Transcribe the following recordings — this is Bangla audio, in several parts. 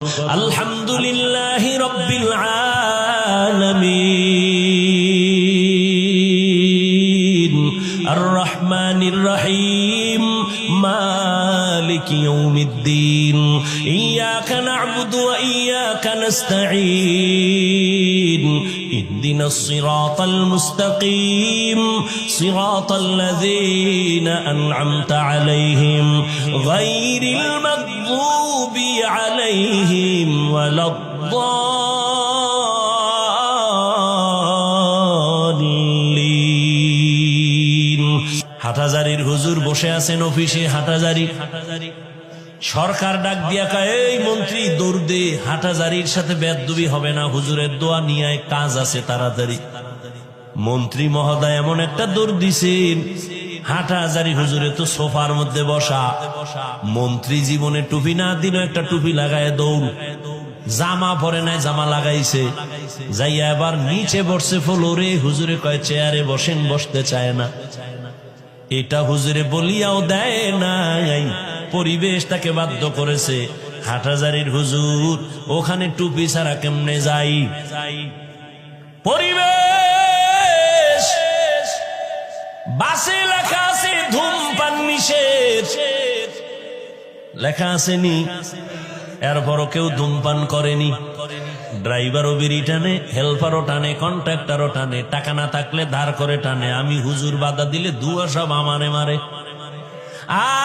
আলহামদুলিল্লাহি রাব্বিল আলামিন আর রহমানির রহিম মালিকি ইয়াউমিদ্দিন ইয়্যাকা না'বুদু ওয়া ইয়্যাকা নাস্তাঈন ইহদিনাস সিরাতাল মুস্তাকিম সিরাতাল লাযীনা আন'আমতা আলাইহিম গায়রিল মাগযুবি আলাইহিম ওয়ালাদ-দাল্লিন। হাটহাজারীর হুজুর বসে আছেন অফিসে। হাটহাজারী সরকার ডাক দিয়া কয়, এই মন্ত্রী দৌড় দে, হাটহাজারীর সাথে বেয়াদবি হবে না, হুজুরের দোয়া নিয়ে কাজ আছে তাড়াতাড়ি। মন্ত্রী মহোদয় এমন একটা দৌড় দিছেন, হাটহাজারী হুজুরে তো সোফার মধ্যে বসা। মন্ত্রী জীবনে টুপি না দিল, একটা টুপি লাগায় দৌড়। জামা পরে নাই, জামা লাগাইছে, যাইয়া এবার নিচে বসছে ফ্লোরে। হুজুরে কয় চেয়ারে বসেন, বসতে চায় না। এটা হুজুরে বলিয়াও দেয় নাই, পরিবেশ তাকে বাধ্য করেছে। হাটহাজারীর হুজুর ওখানে টুপি ছাড়া কেমনে যাই? পরিবেশ বাসে লেখা আছে ধূমপান নিষেধ, লেখা আসেনি, এরপরও কেউ ধূমপান করেনি। ড্রাইভারও বিড়ি টানে, হেল্পারও টানে, কন্ট্রাক্টরও টানে, টাকা না থাকলে ধার করে টানে। আমি হুজুর বাধা দিলে দুয়া সব আমারে মারে,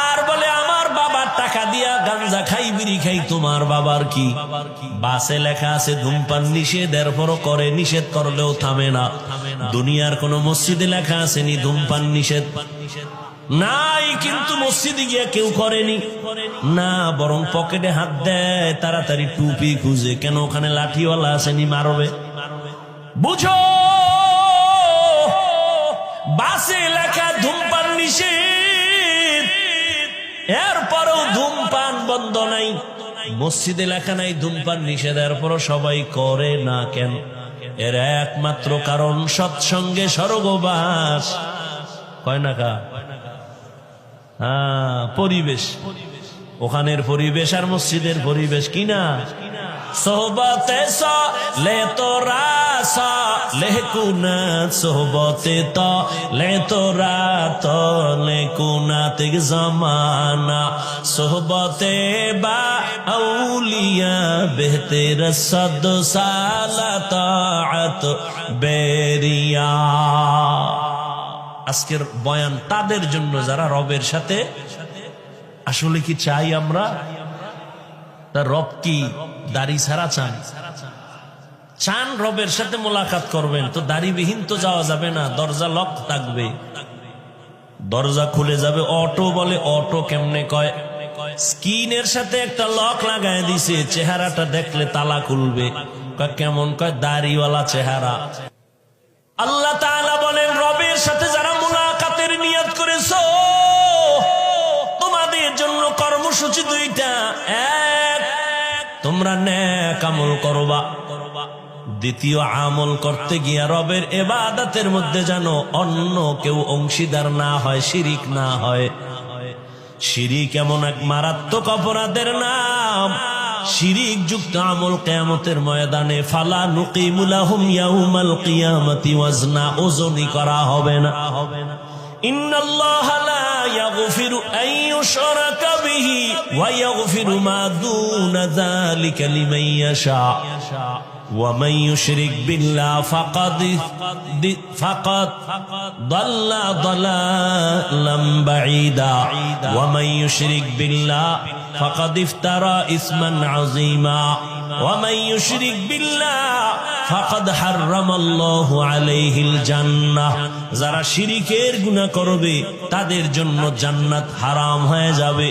আর বলে আমার বাবার টাকা দিয়া গাঞ্জা খাই, বিড়ি খাই, তোমার বাবার কি? বাসে লেখা আছে ধূমপান নিষেধ, এরপরও করে। নিষেধ করলেও থামে না। দুনিয়ার কোন মসজিদে লেখা আসেনি ধূমপান নিষেধ? নাই, কিন্তু মসজিদে গিয়া কেউ করেনি না, বরং পকেটে হাত দেয়, তাড়াতাড়ি টুপি খুঁজে। কেন? ওখানে লাঠিওয়ালা আসেনি, মারবে। বুঝো, বাসে লেখা ধূমপান নিষেধ, এরপরও ধূমপান বন্ধ নাই। মসজিদে লেখা নাই ধূমপান নিষেধ, এরপরও সবাই করে না কেন? এর একমাত্র কারণ সৎসঙ্গে স্বর্গবাস। কয় না কা? পরিবেশ, ওখানের পরিবেশ আর মসজিদের পরিবেশ কিনা? সোহবতে লে তোরা লে কুনাত, সোহবতে তো লে তোরা তো লে কুনাত জামানা, সোহবতে বা আউলিয়া বেহতের সদ সালাত বেরিয়া। আজকের বয়ান তাদের জন্য যারা রবের সাথে আসলে কি চাই আমরা? তার রব কি দাড়ি ছাড়া চান? চান রবের সাথে মোলাকাত করবেন, তো দাড়িবিহীন তো যাওয়া যাবে না। দরজা লক থাকবে, দরজা খুলে যাবে। অটো বলে, অটো কেমনে কয়? স্ক্রিনের সাথে একটা লক লাগায় দিছে, চেহারাটা দেখলে তালা খুলবে। কেমন? কয় দাড়িওয়ালা চেহারা। আল্লাহ তাআলা বলেন, রবের সাথে যারা মুলাকাতের নিয়ত করেছো, তোমাদের জন্য কর্মসূচি দুইটা। এক, তোমরা নেক আমল করবা। দ্বিতীয়, আমল করতে গিয়া রবের ইবাদতের মধ্যে যেন অন্য কেউ অংশীদার না হয়, শিরিক না হয়। শিরিক এমন এক মারাত্মক অপরাধের নাম, শিরিক যুক্ত আমল কিয়ামতের ময়দানে ফালা নুকিমু লাহুম ইয়াউমাল কিয়ামাতি ওয়াজনা, ওজনই করা হবে না। ইন্নাল্লাহা লা ইয়াগফিরু আন ইউশরাকা বিহি ওয়া ইয়াগফিরু মা দুনা যালিকা লিমান ইয়াশা ওয়া মান ইউশরিক বিল্লাহ ফাকাদ দাল্লা দালালাম বাঈদা ওয়া মান ইউশরিক বিল্লাহ ফাকাদ ইফতারা ইসমান আযীমা ওয়া মান ইউশরিক বিল্লাহ ফাকাদ হারামাল্লাহু আলাইহিল জান্নাহ। যারা শিরিকের গুনাহ করবে তাদের জন্য জান্নাত হারাম হয়ে যাবে।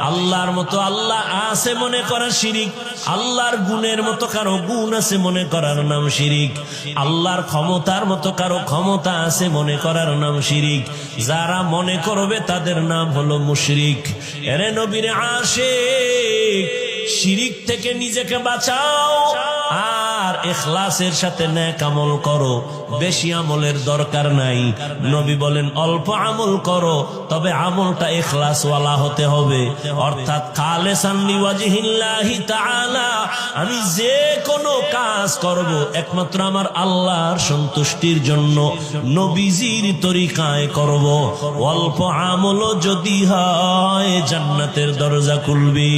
আল্লাহর মতো আল্লাহ আছে মনে করা শিরিক, আল্লাহর গুণের মতো কারো গুণ আছে মনে করার নাম শিরিক, আল্লাহর ক্ষমতার মতো কারো ক্ষমতা আছে মনে করার নাম শিরিক। যারা মনে করবে তাদের নাম হলো মুশরিক। এরে নবীর আশিক, শিরিক থেকে নিজেকে বাঁচাও আর ইখলাসের সাথে নেক আমল করো। বেশি আমলের দরকার নাই। নবী বলেন অল্প আমল করো, তবে আমলটা ইখলাসওয়ালা হতে হবে, অর্থাৎ খালিসান লিওয়াজহিল্লাহি তাআলা। আমি যে কোনো কাজ করব একমাত্র আমার আল্লাহর সন্তুষ্টির জন্য, নবীজির তরিকায় করব। অল্প আমলও যদি হয় জান্নাতের দরজা খুলবে।